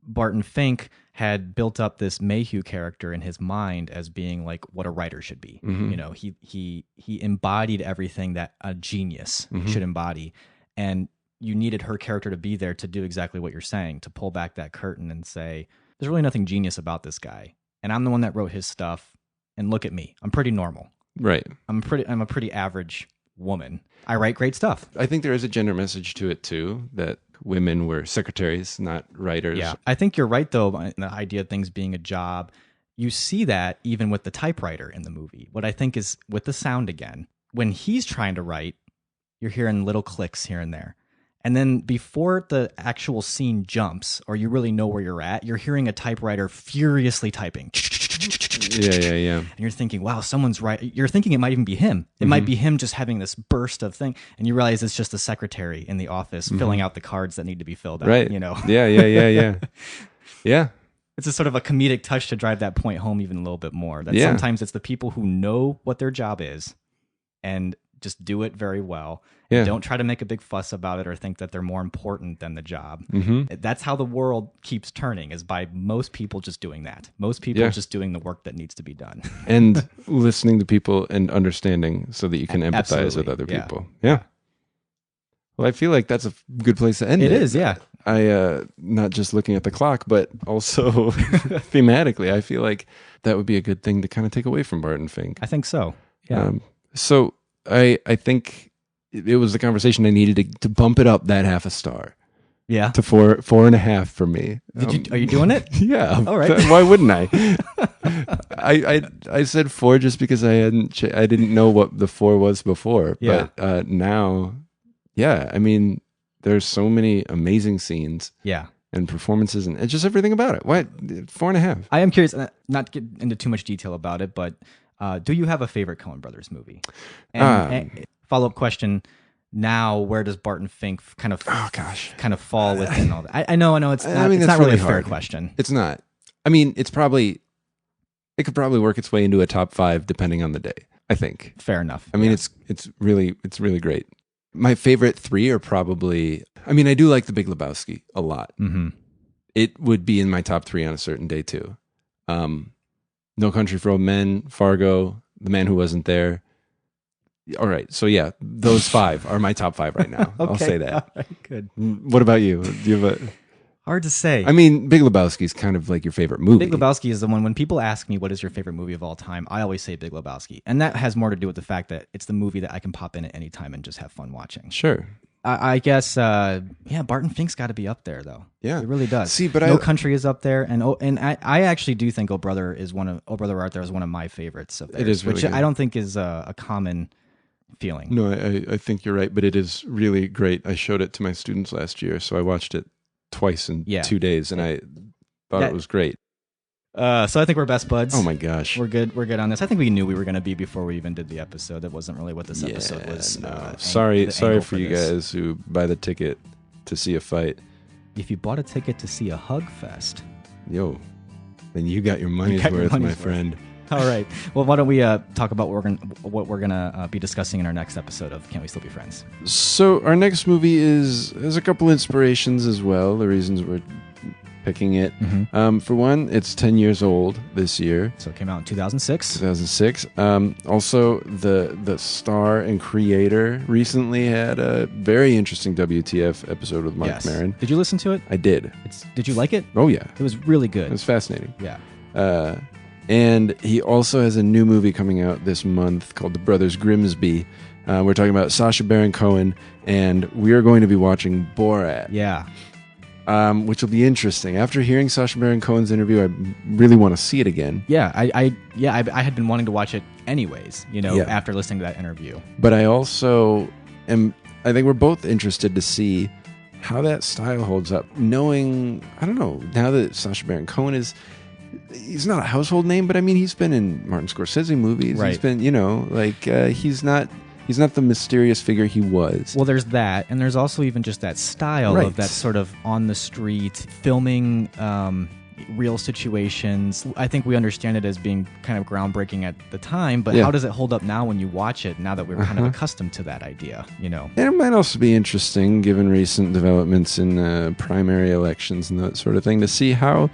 Barton Fink had built up this Mayhew character in his mind as being like what a writer should be. Mm-hmm. You know, he embodied everything that a genius should embody, and you needed her character to be there to do exactly what you're saying, to pull back that curtain and say, "There's really nothing genius about this guy," and I'm the one that wrote his stuff. And look at me. I'm pretty normal. Right. I'm a pretty average woman. I write great stuff. I think there is a gender message to it too, that women were secretaries, not writers. Yeah. I think you're right though, the idea of things being a job. You see that even with the typewriter in the movie. What I think is with the sound again, when he's trying to write, you're hearing little clicks here and there. And then before the actual scene jumps, or you really know where you're at, you're hearing a typewriter furiously typing. Yeah. And you're thinking, wow, someone's right. You're thinking it might even be him. It might be him just having this burst of thing. And you realize it's just a secretary in the office filling out the cards that need to be filled out. Right. You know? Yeah. Yeah. It's a sort of a comedic touch to drive that point home even a little bit more. That sometimes it's the people who know what their job is and just do it very well. And don't try to make a big fuss about it or think that they're more important than the job. That's how the world keeps turning, is by most people just doing that. Most people just doing the work that needs to be done. And listening to people and understanding so that you can empathize with other people. Yeah. Well, I feel like that's a good place to end it. It is, yeah. Not just looking at the clock, but also thematically, I feel like that would be a good thing to kind of take away from Barton Fink. I think so. Yeah. So I think it was the conversation I needed to bump it up that half a star. Yeah. To 4.5 for me. Are you doing it? Yeah. All right. Why wouldn't I? I said 4 just because I didn't know what the 4 was before. Yeah. But now, yeah, I mean, there's so many amazing scenes. Yeah. And performances and just everything about it. Why 4.5? I am curious, not to get into too much detail about it, but do you have a favorite Coen Brothers movie? And follow-up question. Now, where does Barton Fink kind of fall within all that? I know it's not, it's not really a fair question. It's not. I mean, it could probably work its way into a top 5 depending on the day, I think. Fair enough. I mean, it's really great. My favorite 3 are probably, I mean, I do like The Big Lebowski a lot. Mm-hmm. It would be in my top 3 on a certain day too. No Country for Old Men, Fargo, The Man Who Wasn't There. All right. So yeah, those 5 are my top 5 right now. Okay. I'll say that. All right, good. What about you? Do you have a... Hard to say. I mean, Big Lebowski is kind of like your favorite movie. Big Lebowski is the one, when people ask me what is your favorite movie of all time, I always say Big Lebowski. And that has more to do with the fact that it's the movie that I can pop in at any time and just have fun watching. Sure. I guess, Barton Fink's got to be up there, though. Yeah. It really does. See, but No Country is up there, and I actually do think Oh Brother Art There is one of my favorites of theirs. It is really which good. I don't think is a common feeling. No, I think you're right, but it is really great. I showed it to my students last year, so I watched it twice in 2 days, and I thought it was great. So I think we're best buds. Oh my gosh, we're good on this. I think we knew we were going to be before we even did the episode. That wasn't really what this episode was. No. Sorry for you guys who buy the ticket to see a fight. If you bought a ticket to see a hug fest, then you got your money's worth, my friend. All right. Well, why don't we talk about what we're gonna be discussing in our next episode of Can't We Still Be Friends? So our next movie has a couple inspirations as well. The reasons we're picking it. Mm-hmm. For one, it's 10 years old this year. So it came out in 2006. 2006. Also, the star and creator recently had a very interesting WTF episode with Mark Maron. Did you listen to it? I did. Did you like it? Oh, yeah. It was really good. It was fascinating. Yeah. And he also has a new movie coming out this month called The Brothers Grimsby. We're talking about Sacha Baron Cohen, and we are going to be watching Borat. Yeah. Which will be interesting. After hearing Sacha Baron Cohen's interview, I really want to see it again. Yeah, I had been wanting to watch it anyways, after listening to that interview. But I also I think we're both interested to see how that style holds up. Knowing, I don't know, now that Sacha Baron Cohen he's not a household name, but I mean, he's been in Martin Scorsese movies. Right. He's been, he's not the mysterious figure he was. Well, there's that, and there's also even just that style of that sort of on the street filming real situations. I think we understand it as being kind of groundbreaking at the time, but how does it hold up now when you watch it, now that we're kind of accustomed to that idea, And it might also be interesting, given recent developments in primary elections and that sort of thing, to see how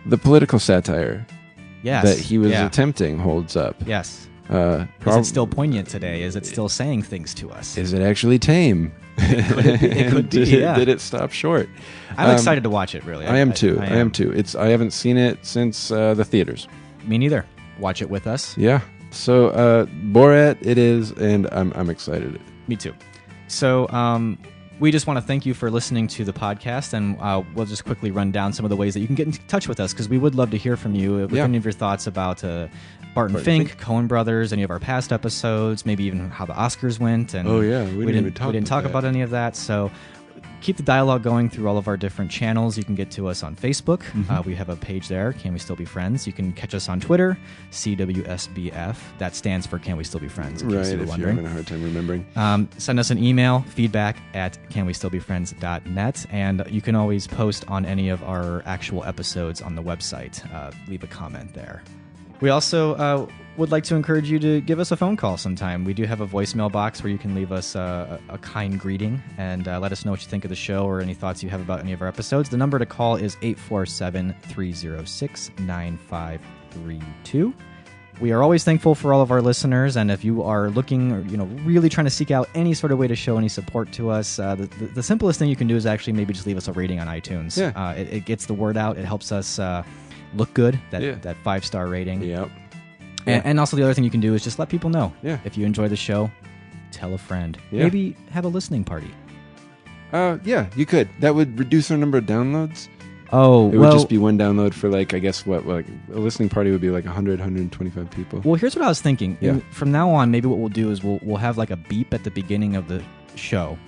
the political satire that he was attempting holds up. Yes. Is it still poignant today? Is it still saying things to us? Is it actually tame? It could be, Did it stop short? I'm excited to watch it, really. I am too. I am too. I haven't seen it since the theaters. Me neither. Watch it with us. Yeah. So Borat it is, and I'm excited. Me too. So we just want to thank you for listening to the podcast, and we'll just quickly run down some of the ways that you can get in touch with us, because we would love to hear from you with any of your thoughts about Barton Fink, Coen Brothers, any of our past episodes, maybe even how the Oscars went. And we didn't talk about any of that. So keep the dialogue going through all of our different channels. You can get to us on Facebook. We have a page there, Can We Still Be Friends? You can catch us on Twitter, CWSBF. That stands for Can We Still Be Friends, in case Right, you were if you're wondering. having a hard time remembering. Send us an email, feedback@canwestillbefriends.net, and you can always post on any of our actual episodes on the website. Leave a comment there. We also would like to encourage you to give us a phone call sometime. We do have a voicemail box where you can leave us a kind greeting and let us know what you think of the show or any thoughts you have about any of our episodes. The number to call is 847-306-9532. We are always thankful for all of our listeners, and if you are looking, or really trying to seek out any sort of way to show any support to us, the simplest thing you can do is actually maybe just leave us a rating on iTunes. Yeah. It gets the word out. It helps us look good, that 5-star rating. Yep. And also the other thing you can do is just let people know. Yeah. If you enjoy the show, tell a friend. Yeah. Maybe have a listening party. Yeah, you could. That would reduce our number of downloads. Oh, It would just be one download for a listening party would be 100, 125 people. Well, here's what I was thinking. Yeah. From now on, maybe what we'll do is we'll have a beep at the beginning of the show.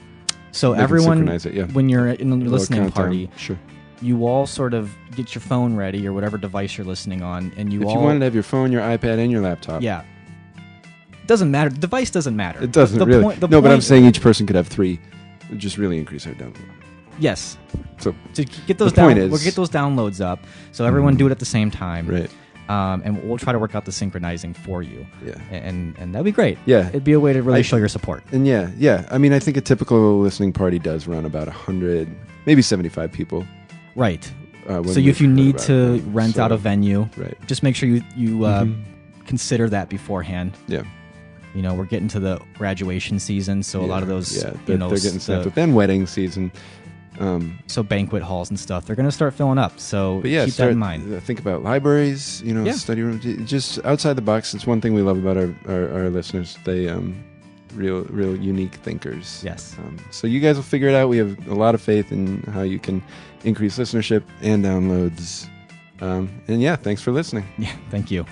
So They can everyone, synchronize it, yeah. when you're in the A little listening countdown. party, Sure. you all sort of get your phone ready or whatever device you're listening on, and If you wanted to have your phone, your iPad, and your laptop. Yeah. Doesn't matter. The device doesn't matter. It doesn't The really. point- the No, but I'm point- saying each person could have 3. It would just really increase our download. Yes. So To get those the point is- we'll get those downloads up, so everyone do it at the same time. Right. And we'll try to work out the synchronizing for you. Yeah. And that'd be great. Yeah. It'd be a way to really show your support. And yeah. I mean, I think a typical listening party does run about 100, maybe 75 people. Right. When So we've if you heard need about to it. rent So- out a venue, right. just make sure you consider that beforehand. Yeah. We're getting to the graduation season, so a lot of those, they're getting snapped up. the, Then wedding season. so banquet halls and stuff, they're going to start filling up. So But yeah, keep that in mind. Think about libraries, Yeah. study rooms. Just outside the box. It's one thing we love about our listeners. They real unique thinkers. Yes. So you guys will figure it out. We have a lot of faith in how you can increase listenership and downloads. And yeah, thanks for listening. Yeah, thank you.